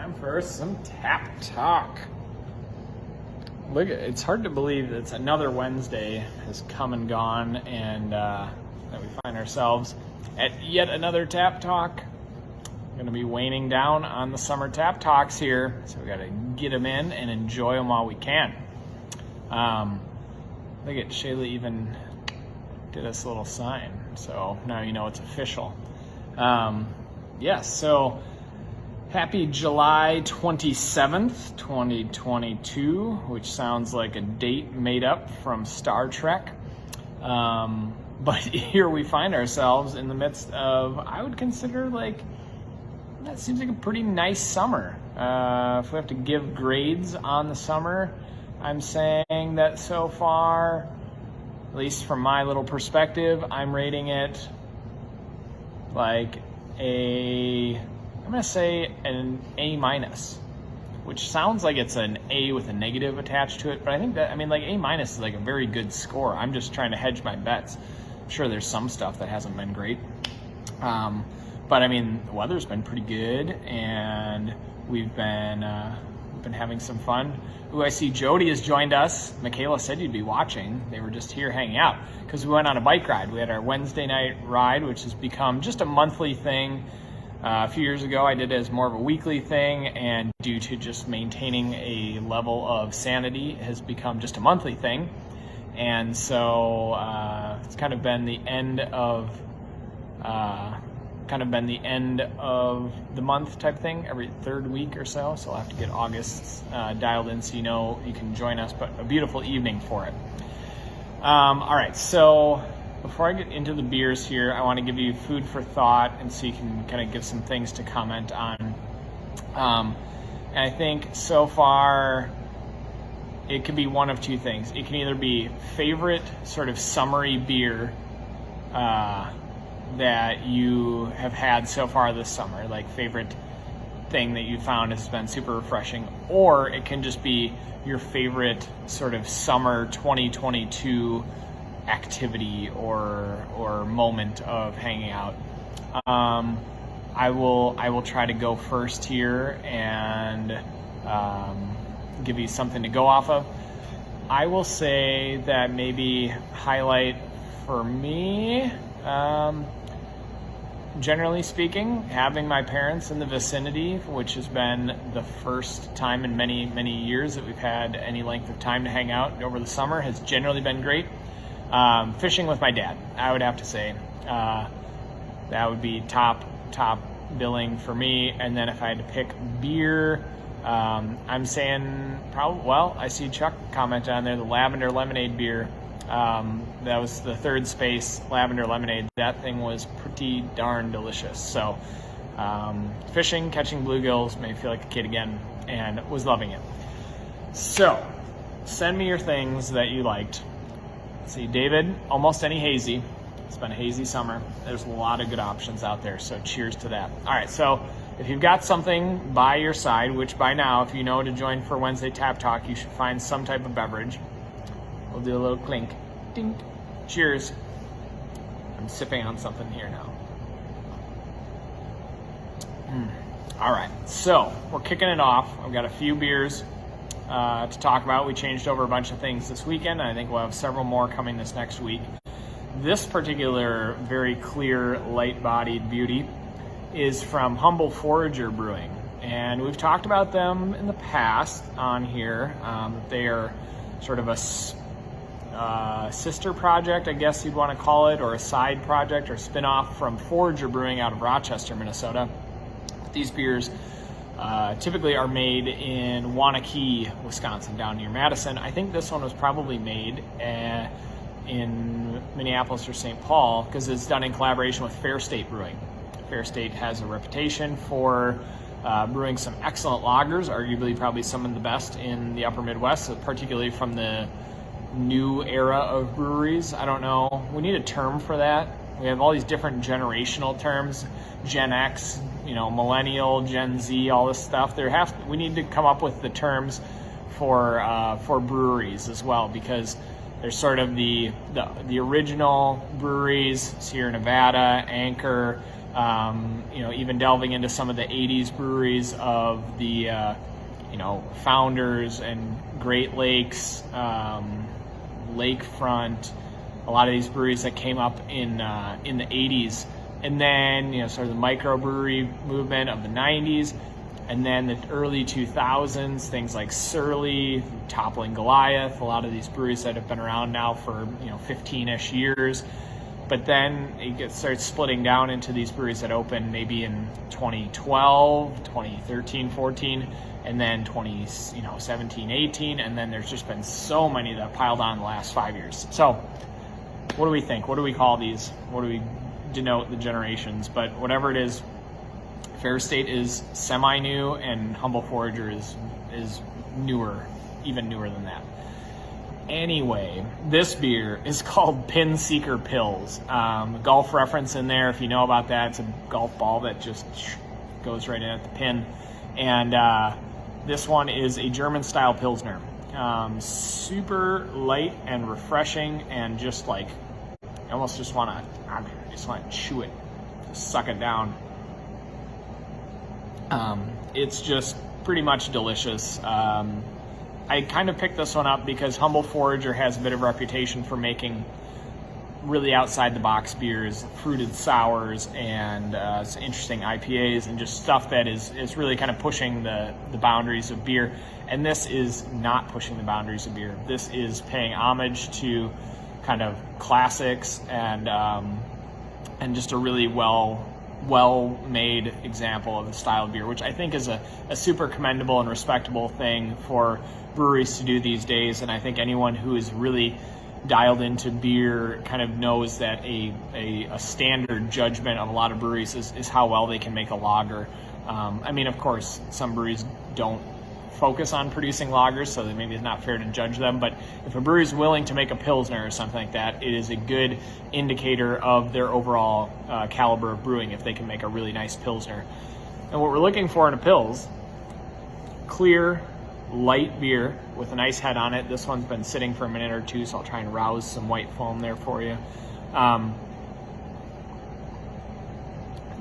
time for some tap talk. Look, it's hard to believe that it's another Wednesday has come and gone, and that we find ourselves at yet another tap talk. Going to be waning down on the summer tap talks here, so we got to get them in and enjoy them while we can. Look at Shayla even did us a little sign, so now you know it's official. Yes, so happy July 27th, 2022, which sounds like a date made up from Star Trek. But here we find ourselves in the midst of, I would consider, that seems like a pretty nice summer. If we have to give grades on the summer, I'm saying that so far, at least from my little perspective, I'm rating it like I'm going to say an A-, which sounds like it's an A with a negative attached to it, but I think that, A- is like a very good score. I'm just trying to hedge my bets. I'm sure there's some stuff that hasn't been great. But the weather's been pretty good, and we've been having some fun. Ooh, I see Jody has joined us. Michaela said you'd be watching. They were just here hanging out because we went on a bike ride. We had our Wednesday night ride, which has become just a monthly thing. A few years ago, I did it as more of a weekly thing, and due to just maintaining a level of sanity, it has become just a monthly thing. And so it's kind of been the end of the month type thing, every third week or so. So I'll have to get August dialed in so you can join us, but a beautiful evening for it. All right, so before I get into the beers here, I want to give you food for thought and so you can kind of give some things to comment on. And I think so far it could be one of two things. It can either be favorite sort of summery beer that you have had so far this summer, like favorite thing that you found has been super refreshing, or it can just be your favorite sort of summer 2022 activity or moment of hanging out. I will try to go first here and give you something to go off of. I will say that maybe highlight for me, generally speaking, having my parents in the vicinity, which has been the first time in many, many years that we've had any length of time to hang out over the summer, has generally been great. Fishing with my dad, I would have to say, that would be top billing for me. And then if I had to pick beer, I'm saying I see Chuck comment on there, the lavender lemonade beer. That was the third space, lavender lemonade. That thing was pretty darn delicious. So fishing, catching bluegills, made me feel like a kid again, and was loving it. So send me your things that you liked. Let's see, David, almost any hazy. It's been a hazy summer. There's a lot of good options out there, so cheers to that. All right, so if you've got something by your side, which by now, if you know to join for Wednesday Tap Talk, you should find some type of beverage. We'll do a little clink. Ding. Cheers. I'm sipping on something here now. All right, so we're kicking it off. I've got a few beers to talk about. We changed over a bunch of things this weekend, and I think we'll have several more coming this next week. This particular very clear, light-bodied beauty is from Humble Forager Brewing, and we've talked about them in the past on here. They are sort of a sister project, I guess you'd want to call it, or a side project or spin-off from Forager Brewing out of Rochester, Minnesota. These beers typically are made in Waunakee, Wisconsin, down near Madison. I think this one was probably made in Minneapolis or St. Paul because it's done in collaboration with Fair State Brewing. Fair State has a reputation for brewing some excellent lagers, arguably probably some of the best in the upper Midwest, particularly from the new era of breweries. I don't know. We need a term for that. We have all these different generational terms, Gen X, millennial, Gen Z, all this stuff. We need to come up with the terms for breweries as well, because there's sort of the original breweries, Sierra Nevada, Anchor, Even delving into some of the 80s breweries of the, Founders and Great Lakes, Lakefront, a lot of these breweries that came up in the 80s. And then, sort of the microbrewery movement of the 90s. And then the early 2000s, things like Surly, Toppling Goliath, a lot of these breweries that have been around now for 15-ish years. But then it starts splitting down into these breweries that opened maybe in 2012, 2013, 14, and then 2017, 18, and then there's just been so many that piled on the last 5 years. So what do we think? What do we call these? What do we denote the generations? But whatever it is, Fair State is semi-new, and Humble Forager is newer, even newer than that. Anyway, this beer is called Pin Seeker Pils. Golf reference in there, if you know about that. It's a golf ball that just goes right in at the pin. And this one is a German-style Pilsner. Super light and refreshing, and just like, I almost just want to chew it, just suck it down. It's just pretty much delicious. I kind of picked this one up because Humble Forager has a bit of a reputation for making really outside the box beers, fruited sours, and some interesting IPAs, and just stuff that is really kind of pushing the boundaries of beer. And this is not pushing the boundaries of beer. This is paying homage to kind of classics and just a really well-made example of the style of beer, which I think is a super commendable and respectable thing for breweries to do these days. And I think anyone who is really dialed into beer kind of knows that a standard judgment of a lot of breweries is how well they can make a lager. Of course, some breweries don't focus on producing lagers, so that maybe it's not fair to judge them. But if a brewery is willing to make a Pilsner or something like that, it is a good indicator of their overall caliber of brewing if they can make a really nice Pilsner. And what we're looking for in a Pils, clear, light beer with a nice head on it. This one's been sitting for a minute or two, so I'll try and rouse some white foam there for you.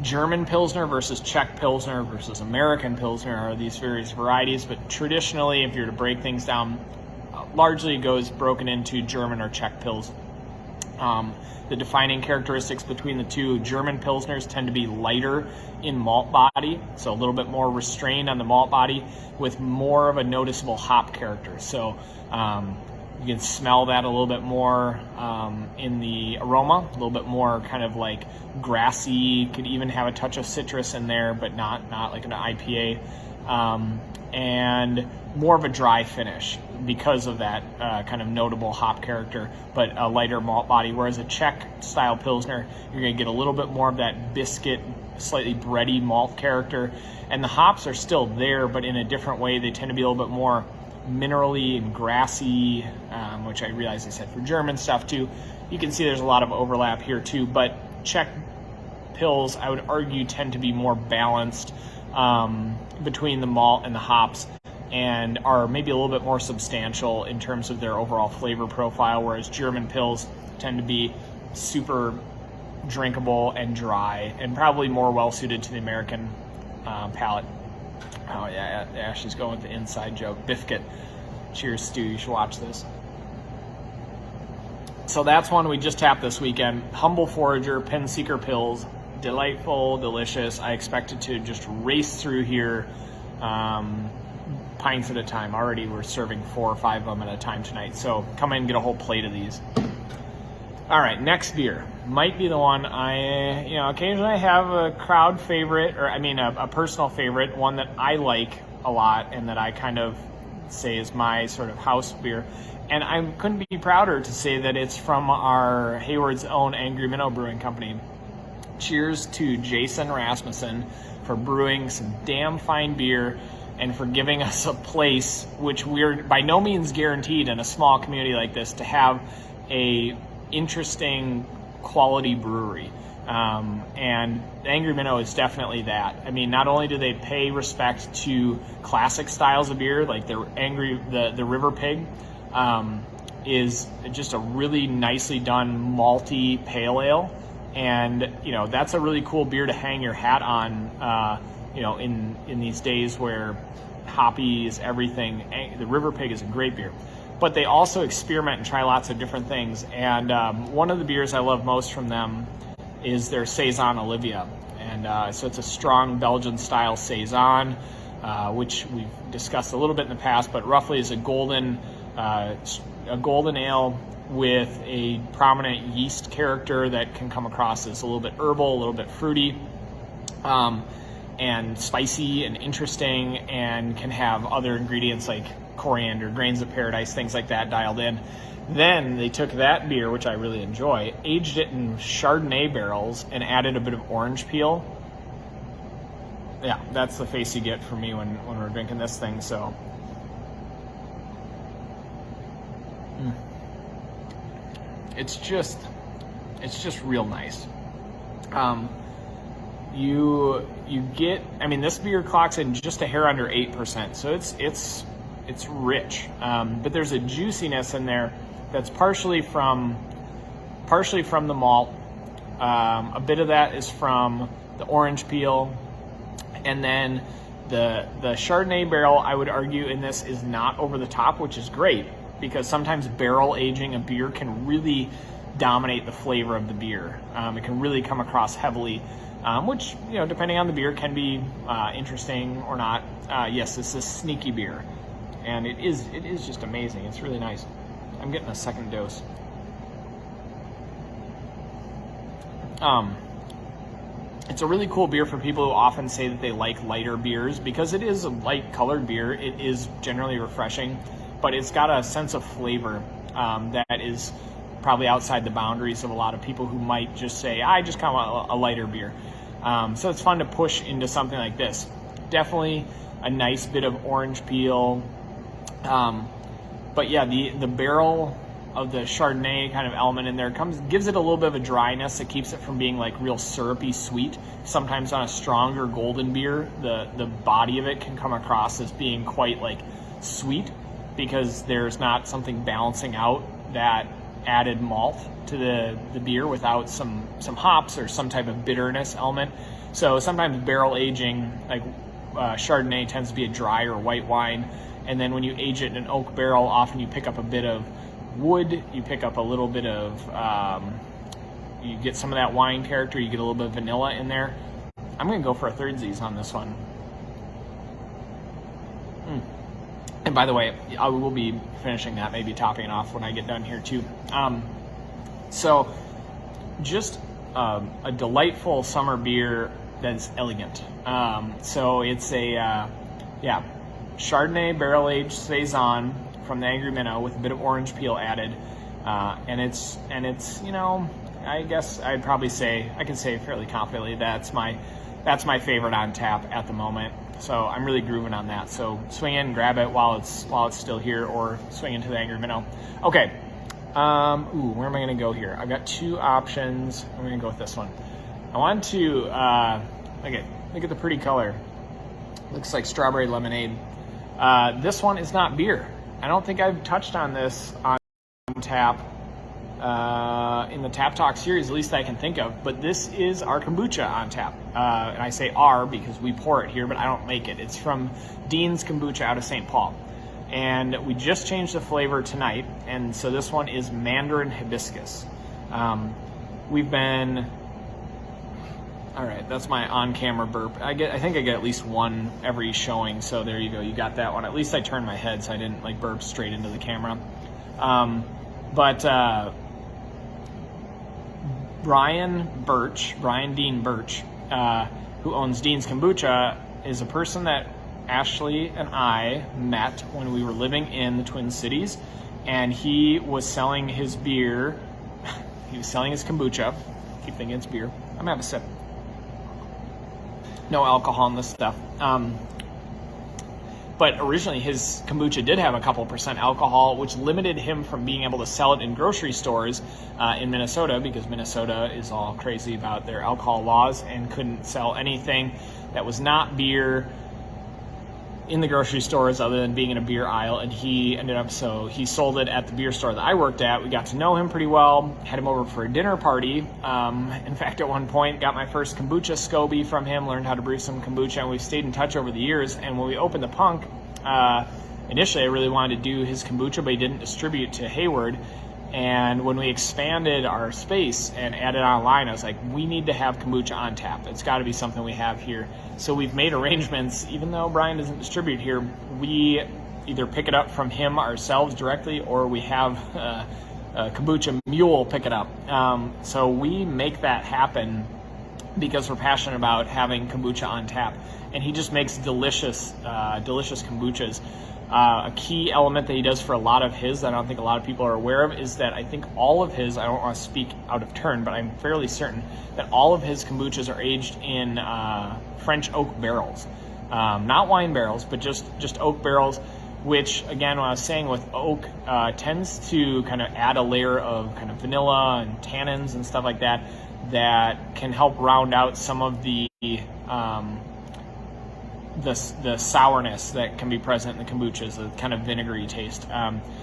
German Pilsner versus Czech Pilsner versus American Pilsner are these various varieties, but traditionally, if you're to break things down, largely it goes broken into German or Czech Pils. The defining characteristics between the two, German Pilsners tend to be lighter in malt body, so a little bit more restrained on the malt body with more of a noticeable hop character. So you can smell that a little bit more in the aroma, a little bit more kind of like grassy, could even have a touch of citrus in there, but not like an IPA. And more of a dry finish because of that kind of notable hop character, but a lighter malt body. Whereas a Czech style Pilsner, you're going to get a little bit more of that biscuit, slightly bready malt character. And the hops are still there, but in a different way. They tend to be a little bit more minerally and grassy, which I realize I said for German stuff too. You can see there's a lot of overlap here too, but Czech Pils, I would argue, tend to be more balanced between the malt and the hops, and are maybe a little bit more substantial in terms of their overall flavor profile, whereas German Pils tend to be super drinkable and dry, and probably more well-suited to the American palate. Oh yeah, Ashley's going with the inside joke. Bifkit. Cheers, Stu. You should watch this. So that's one we just tapped this weekend. Humble Forager, Pin Seeker Pils. Delightful, delicious. I expect it to just race through here pints at a time. Already we're serving 4 or 5 of them at a time tonight. So come in and get a whole plate of these. All right, next beer might be the one occasionally I have a crowd favorite, or a personal favorite, one that I like a lot and that I kind of say is my sort of house beer. And I couldn't be prouder to say that it's from our Hayward's own Angry Minnow Brewing Company. Cheers to Jason Rasmussen for brewing some damn fine beer and for giving us a place, which we're by no means guaranteed in a small community like this, to have a interesting quality brewery. And Angry Minnow is definitely that. I mean, not only do they pay respect to classic styles of beer, like the River Pig, is just a really nicely done malty pale ale. And, you know, that's a really cool beer to hang your hat on, you know, in these days where hoppy is everything. The River Pig is a great beer. But they also experiment and try lots of different things. And one of the beers I love most from them is their Saison Olivia. And so it's a strong Belgian-style Saison, which we've discussed a little bit in the past, but roughly is a golden ale with a prominent yeast character that can come across as a little bit herbal, a little bit fruity, and spicy and interesting, and can have other ingredients like coriander, grains of paradise, things like that dialed in. Then they took that beer, which I really enjoy, aged it in Chardonnay barrels, and added a bit of orange peel. Yeah, that's the face you get from me when we're drinking this thing. So, it's just real nice. You get, I mean, this beer clocks in just a hair under 8%, so it's rich. But there's a juiciness in there that's partially from the malt. A bit of that is from the orange peel, and then the Chardonnay barrel, I would argue, in this is not over the top, which is great, because sometimes barrel aging a beer can really dominate the flavor of the beer. It can really come across heavily, which, you know, depending on the beer, can be interesting or not. Yes, it's a sneaky beer, and it is just amazing. It's really nice. I'm getting a second dose. It's a really cool beer for people who often say that they like lighter beers, because it is a light colored beer. It is generally refreshing, but it's got a sense of flavor that is probably outside the boundaries of a lot of people who might just say, I just kind of want a lighter beer. So it's fun to push into something like this. Definitely a nice bit of orange peel. But yeah, the barrel of the Chardonnay kind of element in there gives it a little bit of a dryness that keeps it from being like real syrupy sweet. Sometimes on a stronger golden beer, the body of it can come across as being quite like sweet, because there's not something balancing out that added malt to the beer without some hops or some type of bitterness element. So sometimes barrel aging, like Chardonnay, tends to be a drier white wine, and then when you age it in an oak barrel, often you pick up a bit of wood, you pick up a little bit of, you get some of that wine character, you get a little bit of vanilla in there. I'm going to go for a thirdsies on this one. And by the way, I will be finishing that, maybe topping it off when I get done here too. So just a delightful summer beer that's elegant. So it's a, Chardonnay barrel-aged Saison from the Angry Minnow with a bit of orange peel added. And it's, you know, I guess I'd probably say, I can say fairly confidently that's my favorite on tap at the moment. So I'm really grooving on that. So swing in, grab it while it's still here, or swing into the Angry Minnow. Okay. Where am I going to go here? I've got two options. I'm going to go with this one. I want to look at the pretty color. Looks like strawberry lemonade. This one is not beer. I don't think I've touched on this on tap in the Tap Talk series, at least I can think of, but this is our kombucha on tap. And I say our because we pour it here, but I don't make it. It's from Dean's Kombucha out of St. Paul. And we just changed the flavor tonight, and so this one is Mandarin Hibiscus. We've been... All right, that's my on-camera burp. I think I get at least one every showing, so there you go. You got that one. At least I turned my head so I didn't like burp straight into the camera. Brian Dean Birch, who owns Dean's Kombucha, is a person that Ashley and I met when we were living in the Twin Cities, and he was selling his beer. He was selling his kombucha. Keep thinking it's beer. I'm gonna have a sip. No alcohol in this stuff. But originally his kombucha did have a couple % alcohol, which limited him from being able to sell it in grocery stores in Minnesota, because Minnesota is all crazy about their alcohol laws and couldn't sell anything that was not beer in the grocery stores other than being in a beer aisle, and he sold it at the beer store that I worked at. We got to know him pretty well, had him over for a dinner party. In fact, at one point, got my first kombucha SCOBY from him, learned how to brew some kombucha, and we've stayed in touch over the years. And when we opened the Punk, initially I really wanted to do his kombucha, but he didn't distribute to Hayward. And when we expanded our space and added online, I was like, we need to have kombucha on tap. It's got to be something we have here. So we've made arrangements, even though Brian doesn't distribute here, we either pick it up from him ourselves directly, or we have a kombucha mule pick it up. So we make that happen because we're passionate about having kombucha on tap. And he just makes delicious kombuchas. A key element that he does for a lot of his that I don't think a lot of people are aware of is that I think all of his, I don't want to speak out of turn, but I'm fairly certain that all of his kombuchas are aged in French oak barrels. Not wine barrels, but just oak barrels, which, again, when I was saying with oak, tends to kind of add a layer of kind of vanilla and tannins and stuff like that that can help round out some of the sourness that can be present in the kombuchas, the kind of vinegary taste.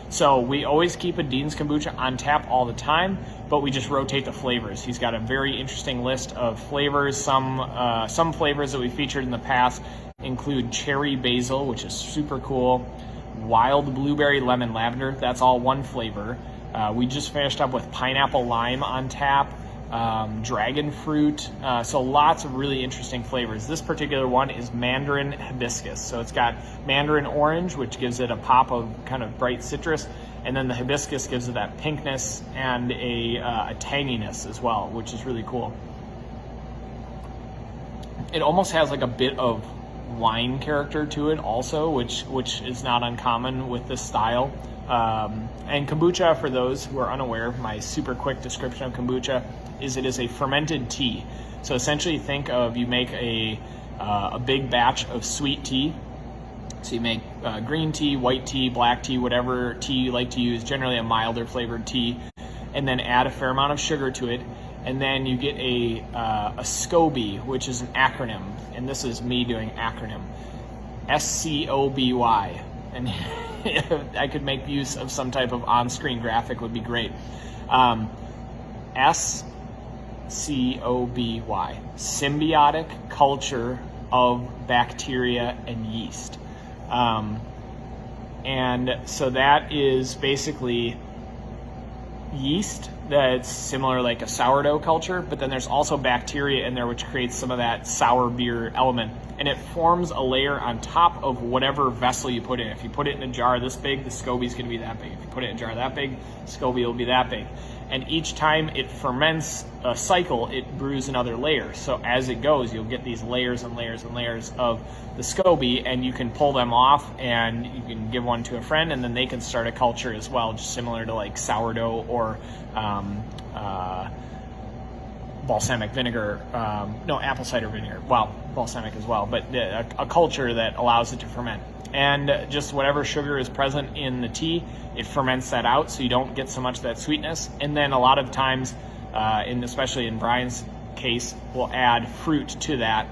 So we always keep a Dean's kombucha on tap all the time, but we just rotate the flavors. He's got a very interesting list of flavors. Some flavors that we featured in the past include cherry basil, which is super cool, wild blueberry lemon lavender. That's all one flavor. We just finished up with pineapple lime on tap. Dragon fruit, so lots of really interesting flavors. This particular one is mandarin hibiscus, so it's got mandarin orange, which gives it a pop of kind of bright citrus, and then the hibiscus gives it that pinkness and a tanginess as well, which is really cool. It almost has like a bit of wine character to it also, which is not uncommon with this style. And kombucha, for those who are unaware, my super quick description of kombucha is it is a fermented tea. So essentially think of, you make a big batch of sweet tea. So you make green tea, white tea, black tea, whatever tea you like to use, generally a milder flavored tea, and then add a fair amount of sugar to it. And then you get a SCOBY, which is an acronym, and this is me doing acronym, SCOBY. And I could make use of some type of on-screen graphic, would be great. SCOBY, symbiotic culture of bacteria and yeast. And so that is basically yeast that's similar, like a sourdough culture, but then there's also bacteria in there which creates some of that sour beer element, and it forms a layer on top of whatever vessel you put in. If you put it in a jar this big, the SCOBY is going to be that big. If you put it in a jar that big, SCOBY will be that big. And each time it ferments a cycle, it brews another layer. So as it goes, you'll get these layers and layers and layers of the SCOBY, and you can pull them off and you can give one to a friend, and then they can start a culture as well, just similar to like sourdough or balsamic vinegar, apple cider vinegar. Well, balsamic as well, but a culture that allows it to ferment. And just whatever sugar is present in the tea, it ferments that out, so you don't get so much of that sweetness. And then a lot of times, especially in Brian's case, we'll add fruit to that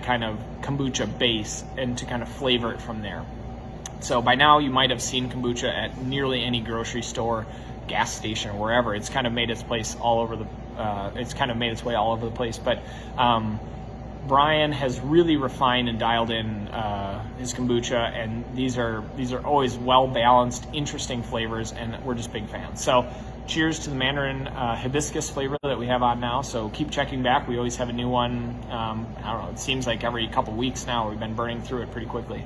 kind of kombucha base, and to kind of flavor it from there. So by now you might have seen kombucha at nearly any grocery store, gas station, or wherever. It's kind of made its place all over the way all over the place. But Brian has really refined and dialed in his kombucha, and these are always well balanced, interesting flavors, and we're just big fans. So cheers to the mandarin hibiscus flavor that we have on now. So keep checking back. We always have a new one. I don't know, it seems like every couple weeks now. We've been burning through it pretty quickly.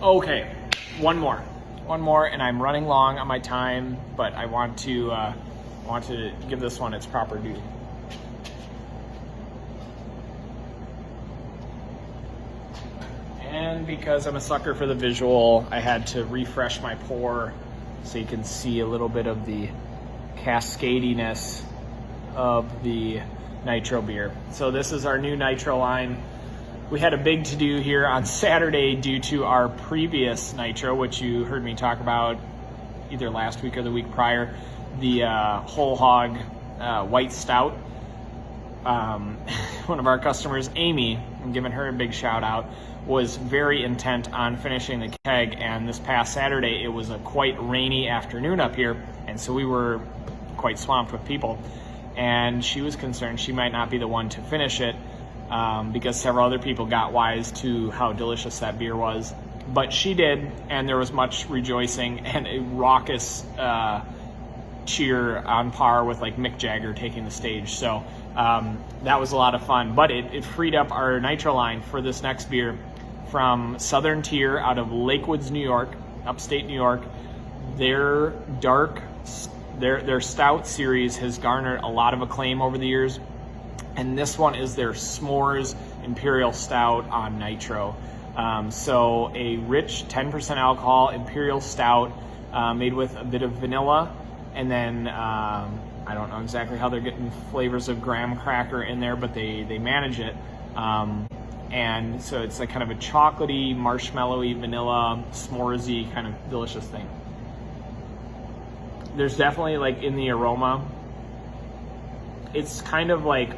Okay, one more, and I'm running long on my time, but I want to give this one its proper due. And because I'm a sucker for the visual, I had to refresh my pour so you can see a little bit of the cascadiness of the nitro beer. So this is our new nitro line. We had a big to-do here on Saturday due to our previous nitro, which you heard me talk about either last week or the week prior, the whole hog white stout. One of our customers, Amy, I'm giving her a big shout out, was very intent on finishing the keg, and this past Saturday it was a quite rainy afternoon up here, and so we were quite swamped with people, and she was concerned she might not be the one to finish it because several other people got wise to how delicious that beer was. But she did, and there was much rejoicing and a raucous cheer on par with like Mick Jagger taking the stage. So that was a lot of fun. But it freed up our nitro line for this next beer from Southern Tier out of Lake Woods, New York, upstate New York. Their Stout series has garnered a lot of acclaim over the years, and this one is their S'mores Imperial Stout on nitro. So a rich 10% alcohol Imperial Stout made with a bit of vanilla, and then I don't know exactly how they're getting flavors of graham cracker in there, but they manage it. And so it's like kind of a chocolatey, marshmallowy, vanilla, s'moresy kind of delicious thing. There's definitely, like, in the aroma, it's kind of like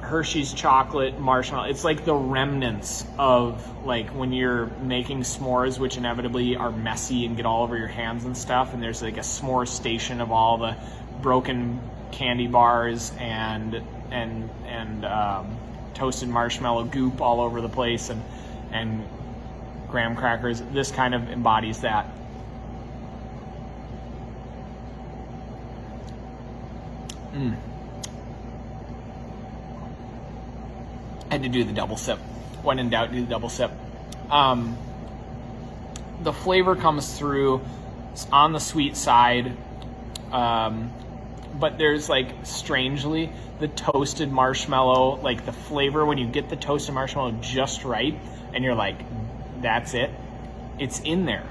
Hershey's chocolate marshmallow. It's like the remnants of, like, when you're making s'mores, which inevitably are messy and get all over your hands and stuff, and there's like a s'more station of all the broken candy bars and toasted marshmallow goop all over the place, and graham crackers. This kind of embodies that. Had to do the double sip. When in doubt, do the double sip. The flavor comes through. It's on the sweet side, but there's, like, strangely, the toasted marshmallow, like the flavor when you get the toasted marshmallow just right, and you're like, that's it. It's in there.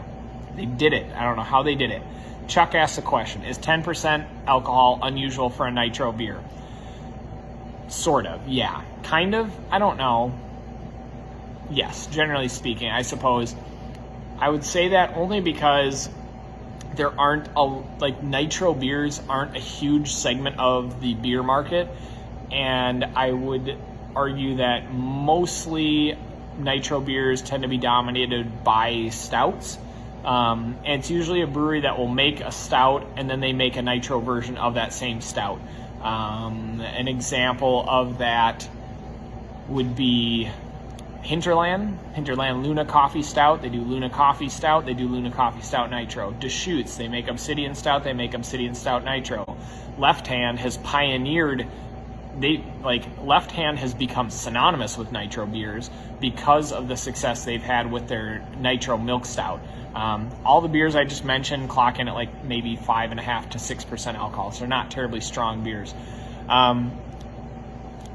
They did it. I don't know how they did it. Chuck asked the question, is 10% alcohol unusual for a nitro beer? Sort of, yeah. Kind of, I don't know. Yes, generally speaking, I suppose. I would say that only because there aren't, like, nitro beers aren't a huge segment of the beer market, and I would argue that mostly nitro beers tend to be dominated by stouts. And it's usually a brewery that will make a stout and then they make a nitro version of that same stout. An example of that would be Hinterland Luna Coffee Stout. They do Luna Coffee Stout. They do Luna Coffee Stout Nitro. Deschutes, they make Obsidian Stout. They make Obsidian Stout Nitro. Left Hand has pioneered. Left Hand has become synonymous with nitro beers because of the success they've had with their Nitro Milk Stout. All the beers I just mentioned clock in at like maybe 5.5 to 6% alcohol, so they're not terribly strong beers.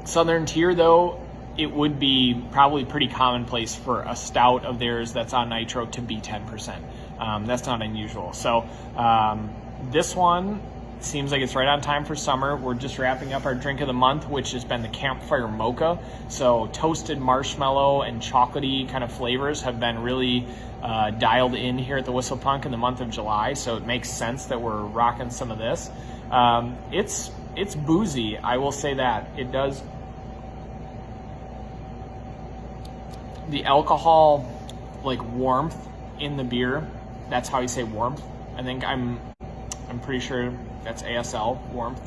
Southern Tier, though, it would be probably pretty commonplace for a stout of theirs that's on nitro to be 10%. That's not unusual. So this one seems like it's right on time for summer. We're just wrapping up our drink of the month, which has been the Campfire Mocha. So toasted marshmallow and chocolatey kind of flavors have been really dialed in here at the Whistle Punk in the month of July. So it makes sense that we're rocking some of this. It's boozy, I will say that. It does. The alcohol, like, warmth in the beer, that's how you say warmth. I think I'm pretty sure that's ASL, warmth.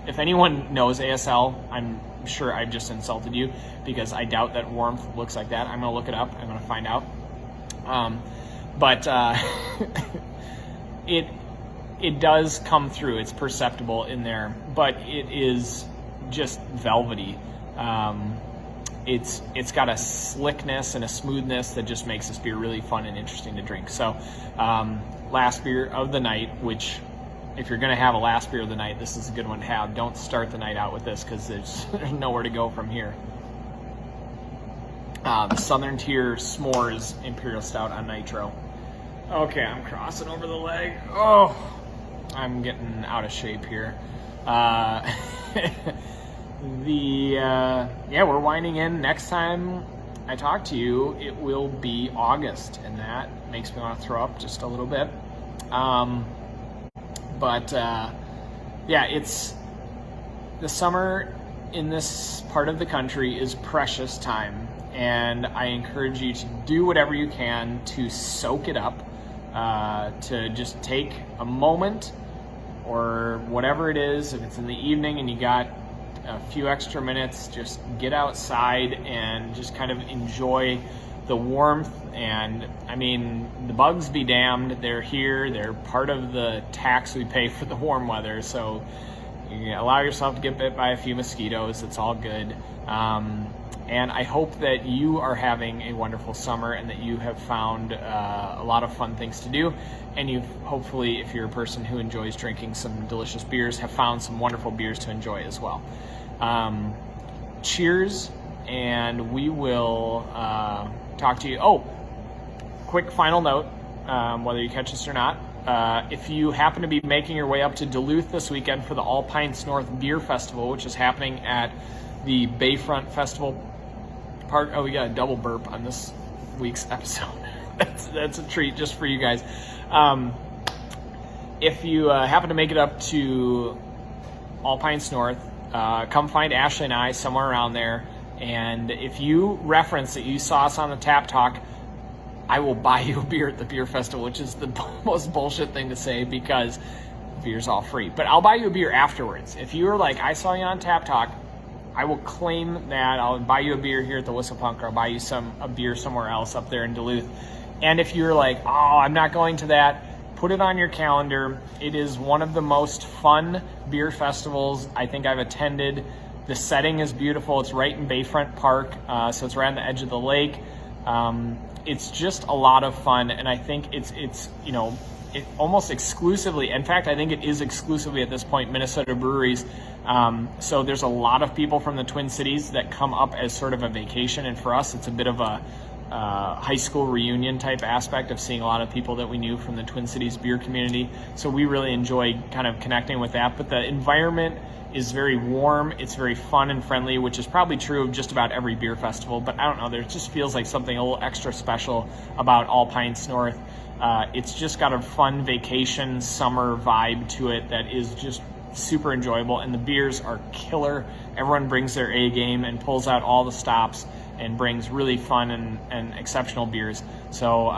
If anyone knows ASL, I'm sure I've just insulted you, because I doubt that warmth looks like that. I'm going to look it up. I'm going to find out. But it does come through. It's perceptible in there, but it is just velvety. It's got a slickness and a smoothness that just makes this beer really fun and interesting to drink. So last beer of the night, which, if you're going to have a last beer of the night, this is a good one to have. Don't start the night out with this, because there's nowhere to go from here. The Southern Tier S'mores Imperial Stout on nitro. Okay, I'm crossing over the leg. Oh, I'm getting out of shape here. We're winding in. Next time I talk to you, it will be August, and that makes me want to throw up just a little bit. It's the summer in this part of the country is precious time. and I encourage you to do whatever you can to soak it up, to just take a moment or whatever it is. If it's in the evening and you got a few extra minutes, just get outside and just kind of enjoy the warmth. And I mean, the bugs be damned, they're here, they're part of the tax we pay for the warm weather, so you allow yourself to get bit by a few mosquitoes. It's all good. And I hope that you are having a wonderful summer and that you have found a lot of fun things to do, and you've hopefully, if you're a person who enjoys drinking some delicious beers, have found some wonderful beers to enjoy as well. Cheers, and we will talk to you. Oh, quick final note, whether you catch this or not, if you happen to be making your way up to Duluth this weekend for the All Pints North Beer Festival, which is happening at the Bayfront Festival Park. Oh, we got a double burp on this week's episode. That's a treat just for you guys. If you happen to make it up to All Pints North, come find Ashley and I somewhere around there. And if you reference that you saw us on the Tap Talk, I will buy you a beer at the beer festival, which is the most bullshit thing to say because beer's all free. But I'll buy you a beer afterwards. If you were like, I saw you on Tap Talk, I will claim that. I'll buy you a beer here at the Whistle Punk, or I'll buy you a beer somewhere else up there in Duluth. And if you're like, oh, I'm not going to that, put it on your calendar. It is one of the most fun beer festivals I think I've attended. The setting is beautiful. It's right in Bayfront Park, so it's right on the edge of the lake. It's just a lot of fun, and I think it's it almost exclusively, in fact, I think it is exclusively at this point Minnesota breweries. So there's a lot of people from the Twin Cities that come up as sort of a vacation, and for us, it's a bit of a high school reunion type aspect of seeing a lot of people that we knew from the Twin Cities beer community. So we really enjoy kind of connecting with that. But the environment is very warm. It's very fun and friendly, which is probably true of just about every beer festival. But I don't know, there just feels like something a little extra special about All Pints North. It's just got a fun vacation summer vibe to it that is just super enjoyable, and the beers are killer. Everyone brings their A game and pulls out all the stops and brings really fun and exceptional beers. So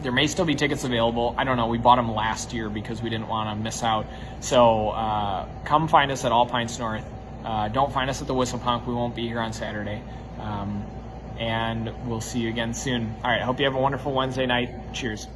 there may still be tickets available. I don't know. We bought them last year because we didn't want to miss out. So come find us at All Pints North. Don't find us at the Whistle Punk. We won't be here on Saturday. And we'll see you again soon. All right. I hope you have a wonderful Wednesday night. Cheers.